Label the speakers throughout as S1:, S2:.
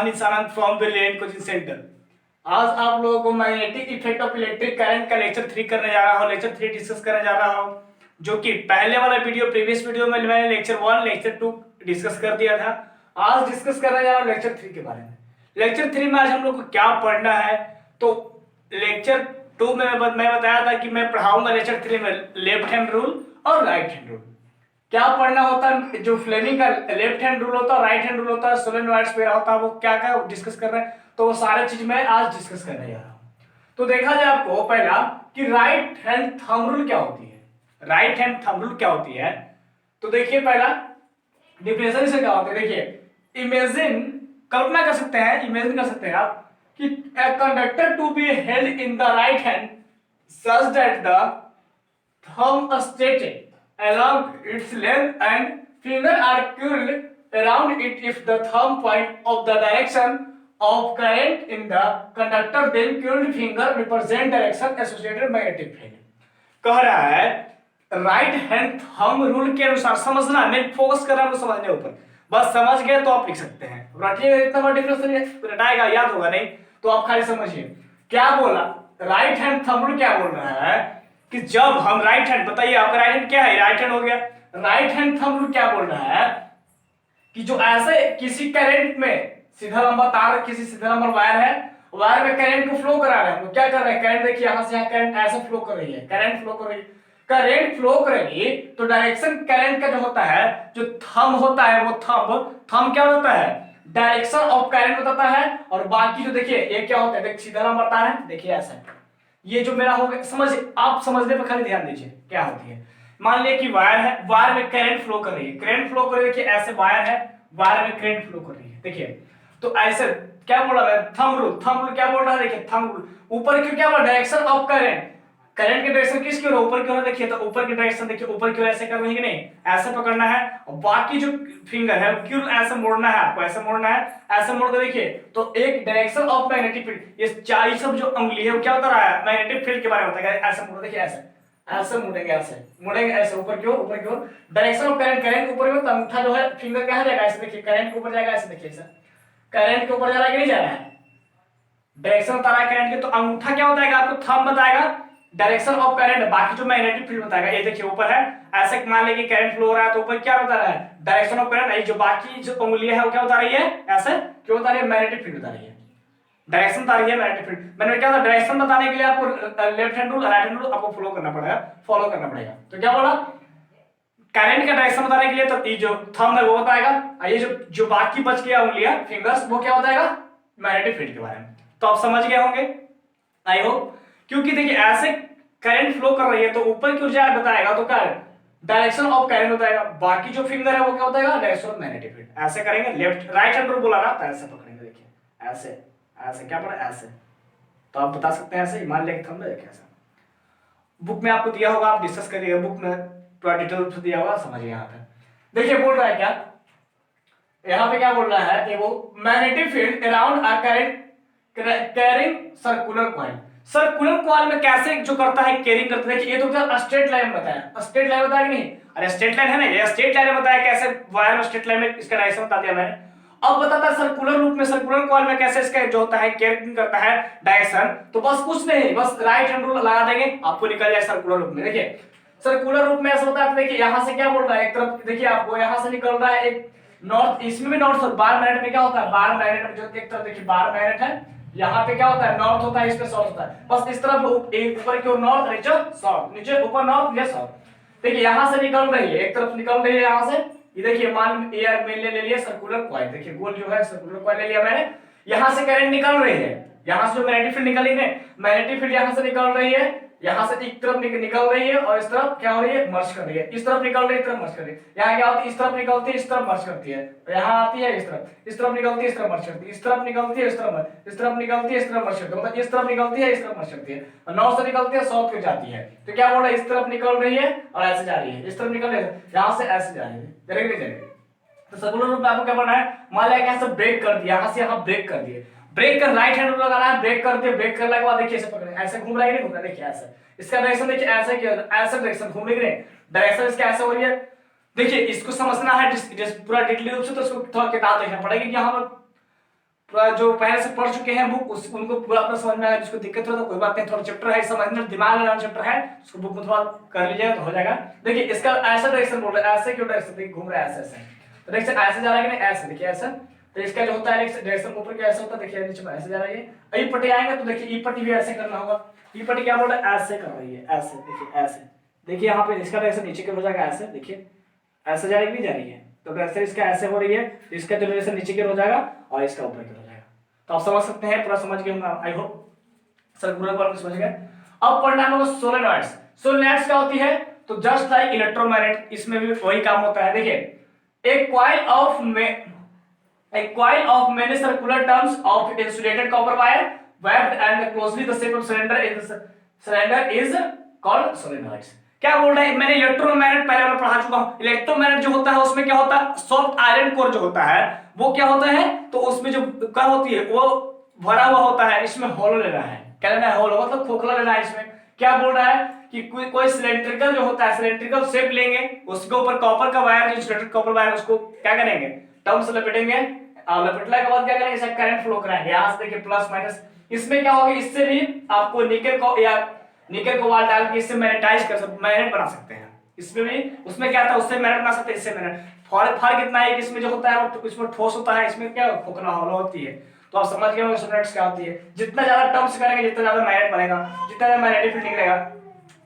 S1: निशानंद from brilliant coaching centre. आज आप लोगों को magnetic effect of electric current का लेक्चर 3 करने जा रहा हूँ। लेक्चर 3 डिस्कस करने जा रहा हूँ, जो कि पहले वाला वीडियो प्रीवियस वीडियो में मैंने लेक्चर 1 लेक्चर 2 डिस्कस कर दिया था। आज डिस्कस करने जा रहा हूँ लेक्चर 3 के बारे में। लेक्चर 3 में आज हम लोग को क्या पढ़ना है, तो लेक्चर 2 में मैं बताया था कि मैं पढ़ाऊंगा लेक्चर 3 में लेफ्ट हैंड रूल और राइट हैंड रूल। क्या पढ़ना होता है, जो फ्लेमिंग का लेफ्ट हैंड रूल होता है, राइट हैंड रूल होता है, सोलेनोइड्स वगैरह होता है, वो क्या क्या डिस्कस कर रहे हैं, तो वो सारे चीज मैं आज डिस्कस करने जा रहा हूँ। तो देखा जाए आपको पहला कि राइट हैंड थंब रूल क्या होती है। राइट हैंड थंब रूल क्या होती है, तो देखिए पहला डिफिनेशन से क्या होता है। देखिए इमेजिन, कल्पना कर सकते हैं, इमेजिन कर सकते हैं आप कि a conductor to be held in the right hand such that the thumb straightened along its length and finger are curled around it if the thumb point of the direction of current in the conductor, then curled finger represent direction associated magnetic field। कह रहा है right hand thumb rule के अनुसार, समझना, मैं focus कर रहा हूं समझने ऊपर, बस समझ गए तो आप लिख सकते हैं। रटिएगा, इतना बड़ा डिफरेंस रटाएगा, याद होगा नहीं तो आप खाली समझिए क्या बोला। राइट हैंड थंब रूल क्या बोल रहा है कि जब हम राइट हैंड, बताइए आपका राइट हैंड क्या है, राइट हैंड हो गया। राइट हैंड थंब रूल क्या बोल रहा है कि जो ऐसे किसी करंट में सीधा लंबा तार, किसी सीधा लंबा वायर है, वायर में करंट को फ्लो करा रहे हैं, तो क्या कर रहे हैं, करंट देखिए यहां से यहां करंट ऐसे फ्लो कर रही है, करंट फ्लो कर रही है, करंट फ्लो करेगी तो डायरेक्शन करंट का जो होता है, जो थंब होता है, वो थंब क्या होता है, डायरेक्शन ऑफ करंट बताता है। और बाकी जो देखिए ये क्या होता है, देखिए सीधा लंबा तार है, देखिए ऐसा ये जो मेरा हो गया, समझ आप समझने पर खाली ध्यान दीजिए क्या होती है। मान लिया कि वायर है, वायर में करंट फ्लो कर रही है, करंट फ्लो कर रही है, देखिए ऐसे वायर है, वायर में करंट फ्लो कर रही है, देखिए तो ऐसे क्या बोल रहा है, थंब रूल। थंब रूल क्या बोल रहा है, देखिए थंब रूल ऊपर क्यों, क्या बोला, डायरेक्शन ऑफ करंट, करंट की डायरेक्शन किसकी ओर, ऊपर की ओर, देखिए तो ऊपर की डायरेक्शन देखिए ऊपर की ओर ऐसे करना है कि नहीं, ऐसे पकड़ना है, और बाकी जो फिंगर है क्यों ऐसे मोड़ना है, आपको ऐसे मोड़ना है, ऐसे मोड़ के देखिए तो एक डायरेक्शन ऑफ मैग्नेटिक फील्ड, ये चार सब जो उंगली है वो क्या बता रहा है, मैग्नेटिक फील्ड के बारे में बता रहा है। ऐसे मोड़, देखिए ऐसे ऐसे मुड़ेंगे, ऐसे मुड़ेंगे, ऐसे ऊपर की ओर, ऊपर की ओर, डायरेक्शन ऑफ करंट, करंट ऊपर की ओर, अंगूठा जो है फिंगर कहां जाएगा, ऐसे देखिए करंट के ऊपर जाएगा, ऐसे देखिए ऐसा करंट के ऊपर जा रहा है कि नहीं जा रहा है, डायरेक्शन बता रहा है करंट के, तो अंगूठा क्या बताएगा आपको, थंब बताएगा डायरेक्शन ऑफ करंट, बाकी जो मैग्नेटिक फील्ड बताएगा। ये देखिए ऊपर है, ऐसे मान लें कि करंट फ्लो हो रहा है तो ऊपर क्या बता रहा है, डायरेक्शन ऑफ करंट। ये जो बाकी जो उंगलियां है वो क्या बता रही है, ऐसे क्यों बता रही है, मैग्नेटिक फील्ड बता रही है, डायरेक्शन बता रही है मैग्नेटिक फील्ड। मैंने क्या था, डायरेक्शन बताने के लिए आपको left hand rule, right hand rule आपको फॉलो करना पड़ेगा। तो क्या बोला, करंट का डायरेक्शन बताने के लिए तो ये जो थंब है वो बताएगा, ये जो बाकी बच गया उंगलियां, फिंगर्स, वो क्या बताएगा, मैग्नेटिक फील्ड के बारे में। तो आप समझ गए होंगे आई होप, क्योंकि देखिए ऐसे करंट फ्लो कर रही है तो ऊपर की ऊर्जा बताएगा, तो क्या डायरेक्शन ऑफ करंट बताएगा, बाकी जो फिंगर है वो क्या बताएगा, डायरेक्शन ऑफ मैग्नेटिक फील्ड। ऐसे करेंगे, लेफ्ट राइट हैंड रूल बोला ना, तो ऐसे पकड़ेंगे, देखिए ऐसे ऐसे क्या पड़ा, ऐसे, तो आप बता सकते हैं ऐसे, मान लें थंब है कैसा, बुक में आपको दिया होगा, आप डिस्कस करिएगा, बुक में पूरा डिटेल से दिया होगा, समझिए। यहाँ पे देखिए बोल रहा है क्या, यहाँ पे क्या बोल रहा है कि वो magnetic field around a current carrying circular coil. Circular coil में कैसे जो करता है, कैरिंग करता है, ये तो स्ट्रेट लाइन बताया, स्ट्रेट लाइन बताया कि नहीं, अरे स्ट्रेट लाइन है ना, ये स्ट्रेट लाइन बताया कैसे, वायर में स्ट्रेट लाइन में इसका डायरेक्शन बता दिया मैंने। अब बताता है सर्कुलर रूप में, सर्कुलर कॉइल में कैसे इसका जो होता है कैरिंग करता है डायरेक्शन। तो बस कुछ नहीं, बस राइट हैंड रूल लगा देंगे, आपको निकल जाए सर्कुलर रूप में। देखिए सर्कुलर रूप में ऐसा होता है, देखिए यहां से क्या बोल रहा है, एक तरफ देखिए आपको यहां से निकल रहा है एक नॉर्थ, इसमें भी नॉर्थ, बार मैग्नेट में क्या होता है, बार मैग्नेट जो एक तरफ देखिए बार मैग्नेट है, यहाँ पे क्या होता है, नॉर्थ होता है, इस पे साउथ होता है, बस इस तरफ एक ऊपर की ओर नॉर्थ, नीचे साउथ, नीचे ऊपर नॉर्थ, नीचे साउथ। देखिए यहां से निकल रही है, एक तरफ निकल रही है यहां से, ये देखिए मान ये मैंने ले लिया सर्कुलर कॉइल, देखिए गोल जो है सर्कुलर कॉइल ले लिया मैंने, यहां से करंट निकल रही है, यहां से जो मैग्नेटिक फील्ड निकली है, मैग्नेटिक फील्ड यहां से निकल रही है, यहां से एक तरफ निकल रही है, और इस तरफ क्या हो रही है, मर्ज कर रही है, इस तरफ निकल रही है, इस तरफ मर्ज कर रही है, यहाँ क्या होती है, इस तरफ निकलती है, इस तरफ मर्ज करती है, यहाँ आती है, इस तरफ निकलती है, इस तरफ मर्ज करती है, इस तरफ निकलती है, इस तरफ निकलती है, इस तरफ मर्ज करती है, मतलब इस तरफ निकलती है, इस तरफ मर्ज करती है, और नॉर्थ से निकलती है, साउथ को जाती है। तो क्या बोल रहा है, इस तरफ निकल रही है और ऐसे जा रही है, इस तरफ निकल रही है, यहाँ से ऐसे जा रही है, जाएगी। तो सर्कुलर रूप में आपको क्या करना है, मान लिया यहाँ से ब्रेक कर दिया, यहाँ से यहाँ ब्रेक कर दिए, ब्रेक कर राइट हैंड रूल लगाना है, ब्रेक कर दिए, ब्रेक करने के बाद देखिए ऐसे पकड़े, ऐसे घूम रहा है कि नहीं घूम रहा, देखिए ऐसे, इसका डायरेक्शन देखिए ऐसे किया, ऐसे डायरेक्शन घूम रही है, डायरेक्शन इसका ऐसे हो रही है। देखिए इसको समझना है पूरा डिटेल रूप से, तो इसको थोड़ा किताब देखना पड़ेगा कि यहाँ पूरा जो पहले से पढ़ चुके हैं बुक उनको पूरा अपना समझ में आएगा। जिसको दिक्कत हो तो कोई बात नहीं, थोड़ा चैप्टर है समझने दिमाग लगाना चैप्टर है, उसको बुक में थोड़ा कर लीजिएगा तो हो जाएगा। देखिए इसका ऐसा डायरेक्शन बोल रहा है, ऐसे क्यों डायरेक्शन देखिए घूम रहा है ऐसे ऐसे, तो डायरेक्शन ऐसे जा रहा है कि नहीं ऐसे, देखिए ऐसा। तो इसका जो होता है डायरेक्शन ऊपर का ऐसा होता है, देखिए नीचे में ऐसे जा रहा है। ई पट्टी आएंगे तो देखिए ई पट्टी भी ऐसे करना होगा। ई पट्टी क्या बोल रहा है, ऐसे कर रही है, ऐसे देखिए ऐसे। देखिए यहाँ पे इसका डायरेक्शन नीचे की हो जाएगा ऐसे, देखिए ऐसे जा रही है, तो डायरेक्शन इसका ऐसे हो रही है, तो इसका जो डायरेक्शन नीचे की हो जाएगा और इसका ऊपर की हो जाएगा। तो आप समझ सकते हैं, पूरा समझ गए होंगे आई होप, सर पूरा बात समझ गए। अब पढ़ना है लोगों सोलेनॉइड्स। सोलेनॉइड्स क्या होती है, तो जस्ट लाइक इलेक्ट्रोमैग्नेट, इसमें भी वही काम होता है। देखिए एक coil of many circular terms of insulated copper wire wrapped and closely the shape of cylinder is called solenoids। क्या बोल रहा है, मैंने इलेक्ट्रोमैग्नेट पहले वाला पढ़ा चुका हूं। इलेक्ट्रोमैग्नेट जो होता है उसमें क्या होता है, सॉफ्ट आयरन कोर जो होता है वो क्या होता है, तो उसमें जो क्या होती है वो भरा हुआ होता है। इसमें होलो लेना है, क्या लेना है, होलो मतलब खोखला लेना है। इसमें क्या बोल रहा है कि कोई सिलेंड्रिकल जो होता है, सिलेंड्रिकल शेप लेंगे, उसके ऊपर कॉपर का वायर, जो इंसुलेटेड कॉपर वायर, उसको क्या करेंगे, टर्म से लपेटेंगे। लपेटने के बाद क्या करेंगे, इसका करंट फ्लो कराएंगे। यहां से देखिए प्लस माइनस, इसमें क्या होगा, इससे भी आपको निकल को वाल डाल के इससे मैग्नेटाइज कर सकते, मैग्नेट बना सकते हैं। इसमें भी उसमें क्या था, उससे मैग्नेट बना सकते हैं, इससे मैग्नेट। फर्क इतना है कि इसमें जो होता है वो इसमें ठोस होता है, इसमें क्या खोखला होलो होती है। तो आप समझ गए होंगे सोलेनॉइड्स क्या होती है। जितना ज्यादा टर्म्स करेंगे जितना ज्यादा मैग्नेट बनेगा, जितना ज्यादा मैग्नेटिक फील्ड निकलेगा।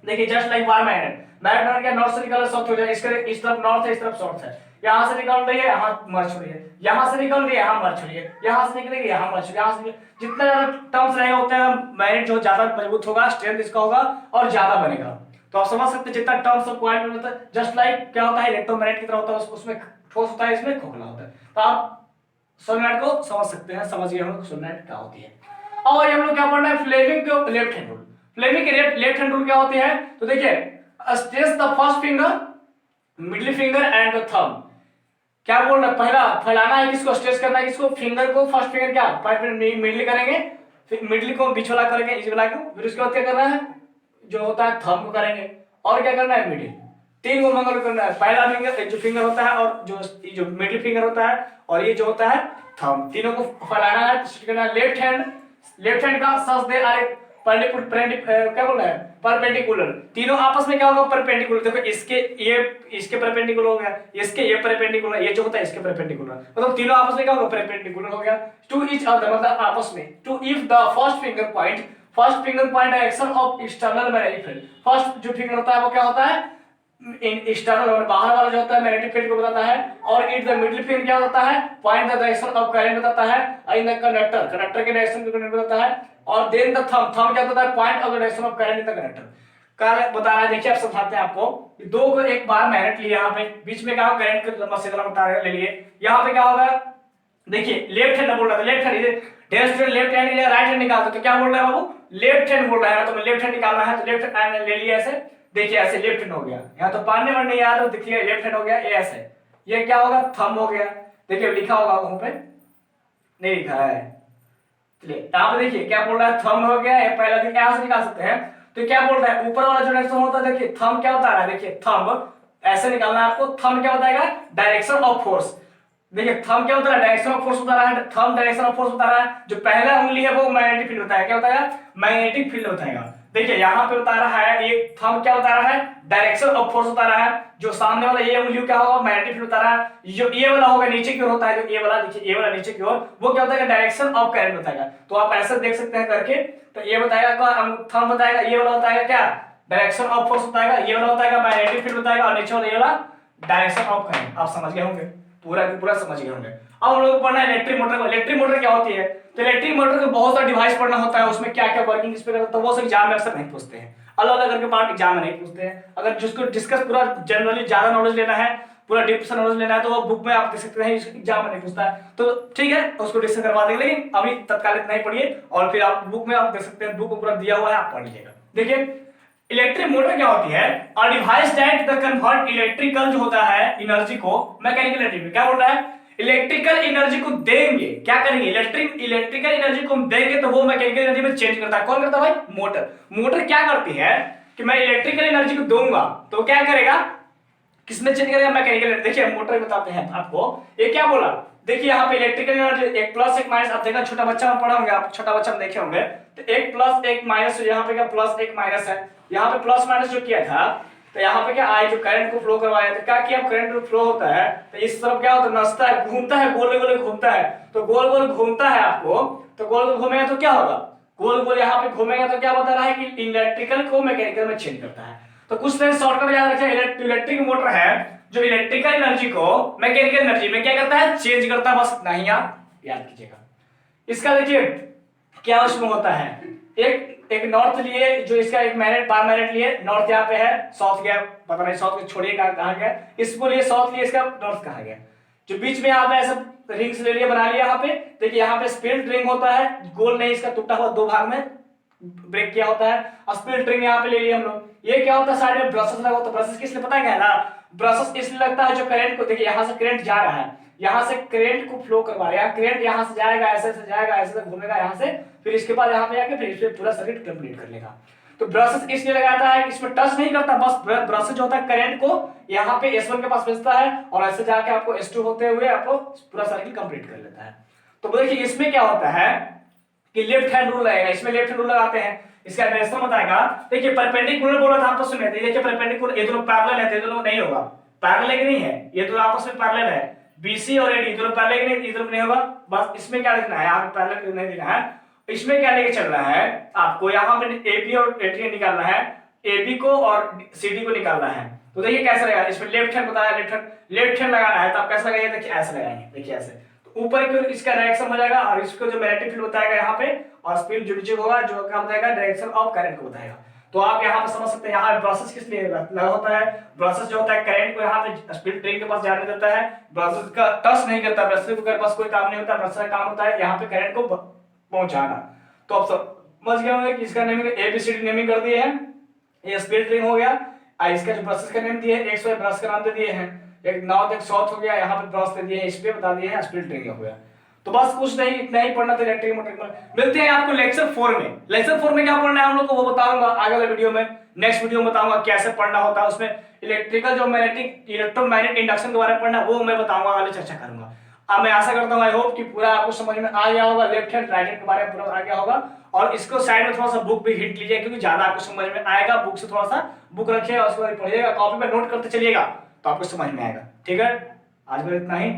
S1: देखिए just like wire magnet, magnet क्या नॉर्थ से निकल साउथ हो जाए, इसके इस तरफ नॉर्थ है, इस तरफ साउथ है। यहां से निकल रही है यहां मर्ज हो रही है, यहां से निकल रही है यहां मर्ज हो रही है, यहां से निकलेगी यहां मर्ज, यहां से जितना ज्यादा टर्म्स रहेगा उतना मैग्नेट जो ज्यादा मजबूत होगा, स्ट्रेंथ इसका होगा और ज्यादा बनेगा। तो आप समझ सकते हैं जितना टर्म्स ऑफ क्वांटिटी होता है, जस्ट लाइक क्या होता है इलेक्ट्रोमैग्नेट की तरह होता है, उसमें ठोस होता है, इसमें खोखला होता है। तो आप सोलेनॉइड को समझ सकते हैं, समझ गए हम लोग सोलेनॉइड क्या होती है। और हम लोग क्या पढ़ना है, फ्लेमिंग के लेफ्ट हैंड रूल। फ्लेमिंग के लेफ्ट हैंड रूल क्या होती है, तो देखिए stress the first finger, middle finger and the thumb. क्या बोल रहा है, पहला फैलाना है, किसको स्ट्रेस करना है, किसको, फिंगर को। फर्स्ट फिंगर क्या मिडिल करेंगे, फिर मिडिल को बीच वाला करेंगे, इस वाला को, फिर उसके बाद क्या करना है जो होता है थंब को करेंगे, और क्या करना है मिडिल। तीन को मंगल करना है, पहला फिंगर जो फिंगर होता है और जो मिडिल फिंगर होता है और ये जो होता है थंब, तीनों को फैलाना है। लेफ्ट हैंड का सच दे आर क्या बोल रहा है, परपेंडिकुलर। तीनों आपस में क्या होगा, परपेंडिकुलर। देखो इसके परपेंडिकुलर हो गया, इसके ये परपेंडिकुलर, ये जो होता है इसके परपेंडिकुलर, मतलब तीनों आपस में क्या होगा, परपेंडिकुलर हो गया टू ईच अदर, मतलब आपस में। To if the first finger point direction of external magnetic field. First जो फिंगर होता है वो क्या होता है, एक्सटर्नल और बाहर वाला जो होता है मैग्नेटिक फील्ड को बताता है। और इट द मिडिल फिंगर क्या होता है, point the direction of current बताता है। इन द कंडक्टर के डायरेक्शन को करंट बताता है। और देन द थंब क्या होता है, point of the direction of current in the conductor का बता रहा है। देखिए आप समझाते हैं आपको, दो को एक बार मैग्नेट लिया, यहाँ पे बीच में क्या होगा, करंट का लंबा सीधा बता रहे ले लिए। यहाँ पे क्या होगा, देखिए लेफ्ट हैंड बोल रहा था, लेफ्ट हैंड लेफ्ट हैंड या राइट हैंड निकालते तो क्या बोल रहा है बाबू, लेफ्ट हैंड बोल रहा है। तो मैं लेफ्ट हैंड निकालना है तो लेफ्ट हैंड ले लिया ऐसे, देखिए ऐसे लेफ्ट हैंड हो गया। यहाँ तो पढ़ने में नहीं याद, तो देखिए लेफ्ट हैंड हो गया, ये ऐसे, ये क्या होगा, थंब हो गया। देखिए लिखा होगा वहां पे, नहीं लिखा है, चलिए यहाँ पे देखिए क्या बोल रहा है, थंब हो गया। ये पहला दिन यहाँ से निकाल सकते हैं। तो क्या बोल रहा है, ऊपर वाला जो डायरेक्शन होता है, देखिए थंब क्या बता रहा है, देखिए थंब ऐसे निकालना है आपको। थंब क्या बताएगा, डायरेक्शन ऑफ फोर्स। देखिए थंब क्या होता है, डायरेक्शन ऑफ फोर्स बता रहा है। थंब डायरेक्शन ऑफ फोर्स बता रहा है। जो पहला उंगली है वो मैग्नेटिक फील्ड होता है, क्या होता है, मैग्नेटिक फील्ड होता है। देखिए यहाँ पे बता रहा है, ये थंब क्या बता रहा है, डायरेक्शन ऑफ फोर्स बता रहा है। जो सामने वाला ये उंगली क्या होगा, मैग्नेटिक फील्ड बता रहा है। जो ये वाला होगा नीचे की ओर होता है, जो ये वाला, देखिए ये वाला नीचे की ओर, वो क्या होता है, डायरेक्शन ऑफ करंट बताएगा। तो आप ऐसे देख सकते हैं करके, तो ये बताएगा, थंब बताएगा, ये वाला बताएगा क्या, डायरेक्शन ऑफ फोर्स बताएगा, ये वाला बताएगा मैग्नेटिक फील्ड बताएगा, और नीचे वाला ये वाला डायरेक्शन ऑफ करंट। आप समझ गए होंगे, पूरा समझ गए होंगे। अब हम लोग पढ़ना है इलेक्ट्रिक मोटर। इलेक्ट्रिक मोटर क्या होती है, तो इलेक्ट्रिक मोटर को बहुत सारा डिवाइस पढ़ना होता है, उसमें क्या क्या वर्किंग इस पे करता है, तो वो सब एग्जाम में अक्सर नहीं पूछते हैं, अलग अलग करके पार्ट एग्जाम में नहीं पूछते हैं। अगर जिसको डिस्कस पूरा जनरली ज्यादा नॉलेज लेना है, पूरा डीप से नॉलेज लेना है, तो वो बुक में आप देख सकते हैं, एग्जाम में नहीं पूछता है, तो ठीक है उसको डिस्कस करवा देंगे। लेकिन अभी तत्काल नहीं पढ़िए, और फिर आप बुक में आप देख सकते हैं, बुक में पूरा दिया हुआ है, आप पढ़ लीजिएगा। देखिए इलेक्ट्रिक मोटर क्या होती है, a device that the convert electrical जो होता है एनर्जी को मैकेनिकल एनर्जी में। क्या बोल रहा है, इलेक्ट्रिकल एनर्जी को देंगे, क्या करेंगे, इलेक्ट्रिकल एनर्जी को हम देंगे तो वो मैकेनिकल एनर्जी में चेंज करता है। कौन करता है भाई, मोटर क्या करती है कि मैं इलेक्ट्रिकल एनर्जी को दूंगा तो क्या करेगा, किसमें चेंज करेगा, मैकेनिकल। देखिए मोटर बताते हैं आपको, ये क्या बोला, देखिए यहाँ पे इलेक्ट्रिकल एनर्जी एक प्लस एक माइनस, आप देखा छोटा बच्चा में पढ़ा होंगे, आप छोटा बच्चा में देखे होंगे, तो एक प्लस एक माइनस, यहाँ पे क्या प्लस एक माइनस है, यहाँ पे प्लस माइनस जो किया था, तो यहाँ पे क्या आई जो करंट को फ्लो करवाया, तो क्या किया, करंट जो फ्लो होता है तो इस तरफ क्या होता है, नसता है, घूमता है, गोल गोल घूमता है, तो गोल गोल घूमता है आपको, तो गोल गोल घूमेगा तो क्या होगा, गोल गोल यहाँ पे घूमेगा तो क्या बता रहा है कि इलेक्ट्रिकल को मैकेनिकल में चेंज करता है। तो कुछ तरह शॉर्टकट याद रखें, इलेक्ट्रिक मोटर है जो इलेक्ट्रिकल एनर्जी को मैकेनिकल एनर्जी में क्या करता है, चेंज करता है, बस नहीं आप याद कीजिएगा। इसका देखिए क्या उसमें होता है, एक नॉर्थ लिए, जो इसका एक मैग्नेट बार मैग्नेट लिए, नॉर्थ यहाँ पे है, साउथ गया, पता नहीं साउथ छोड़िए कहाँ गया, इसको लिए साउथ लिए, इसका नॉर्थ कहाँ गया, जो बीच में यहाँ पे ऐसा रिंग्स ले लिया, बना लिया यहाँ पे, देखिए यहाँ पे स्प्लिट रिंग होता है, गोल नहीं, इसका टूटा हुआ दो भाग में ब्रेक किया होता है, और स्प्लिट रिंग यहाँ पे ले लिया हम लोग। ये क्या होता है, साइड में ब्रशेस लगा होता है, ब्रशेस किस लिए पता है क्या है ना, ब्रशेस इसलिए लगता है जो करंट को, देखिए यहाँ से करंट जा रहा है, यहाँ से करंट को फ्लो करवा रहा है, करंट यहाँ से जाएगा, ऐसे से जाएगा, ऐसे से घूमेगा यहाँ से, फिर इसके बाद यहाँ पे आके फिर इस पे पूरा सर्किट कंप्लीट कर लेगा। तो ब्रशेस इसलिए लगाता है कि इसमें टच नहीं करता, बस ब्रशेस जो होता है करंट को यहाँ पे S1 के पास भेजता है और ऐसे जाके आपको S2 होते हुए आपको पूरा सर्किट कंप्लीट कर लेता है। तो देखिए इसमें क्या होता है कि लेफ्ट हैंड रूल रहेगा, इसमें लेफ्ट हैंड रूल लगाते हैं, इसका डायरेक्शन बताएगा। देखिए परपेंडिकुलर बोला था, आप तो सुने थे, देखिए परपेंडिकुलर, ये दोनों पैरेलल है, ये दोनों नहीं होगा, पैरेलल है कि नहीं है, ये दोनों आपस में पैरेलल है, BC और AD दोनों पैरेलल है, ये दोनों नहीं होगा, बस इसमें क्या लिखना है, आप पैरेलल नहीं लिखना है, इसमें क्या लेके चलना है आपको, यहाँ पे AB और AD निकालना है, AB को और CD को निकालना है। तो देखिए कैसे लगाना, इसमें लेफ्ट हैंड बताया, लेफ्ट हैंड लगाना है, तो आप कैसे लगाइए, देखिए ऐसे लगाएंगे, देखिए ऐसे, तो ऊपर की ओर इसका डायरेक्शन हो जाएगा, और इसको जो मैग्नेटिक फील्ड बताएगा यहाँ पे, और स्पीड जो नीचे होगा जो क्या बताएगा, डायरेक्शन ऑफ करंट को बताएगा। तो आप यहाँ पे समझ सकते हैं, यहाँ ब्रशेस किस लिए लगा होता है, ब्रशेस जो होता है करंट को यहाँ पे स्पीड ट्रेन के पास जाने देता है, ब्रशेस का टच नहीं करता, ब्रशेस के पास कोई काम नहीं होता, ब्रशेस का काम होता है यहाँ पे करंट को पहुंचाना। तो आप समझ गए होंगे कि इसका नेमिंग ABCD नेमिंग कर दिए हैं, ये स्पीड रिंग हो गया, इसका जो ब्रशेस का नेम दिए हैं, एक ब्रश का नाम दे दिए हैं, एक नॉर्थ एक साउथ हो गया, यहाँ पे ब्रश दे दिए हैं, इस पे बता दिए हैं, स्पीड रिंग हो गया। तो बस कुछ नहीं, इतना ही पढ़ना था इलेक्ट्रिक मोटर में। मिलते हैं आपको लेक्चर 4 में, लेक्चर 4 में क्या पढ़ना है हम लोग को वो बताऊंगा आगे वाले वीडियो में, नेक्स्ट वीडियो में बताऊंगा कैसे पढ़ना होता है, उसमें इलेक्ट्रिकल जो मैग्नेटिक इलेक्ट्रोमैग्नेट इंडक्शन के बारे में पढ़ना वो मैं बताऊंगा, आगे चर्चा करूंगा। अब मैं आशा करता हूं, आई होप कि पूरा आपको समझ में आ गया होगा, लेफ्ट हैंड राइट हैंड के बारे में पूरा आ गया होगा, और इसको साइड में थोड़ा सा बुक भी हिट लीजिए, क्योंकि ज्यादा आपको समझ में आएगा, बुक से थोड़ा सा बुक रखिएगा, उसके बाद पढ़िएगा, कॉपी में नोट करते चलिएगा, तो आपको समझ में आएगा। ठीक है, आज मेरा इतना ही।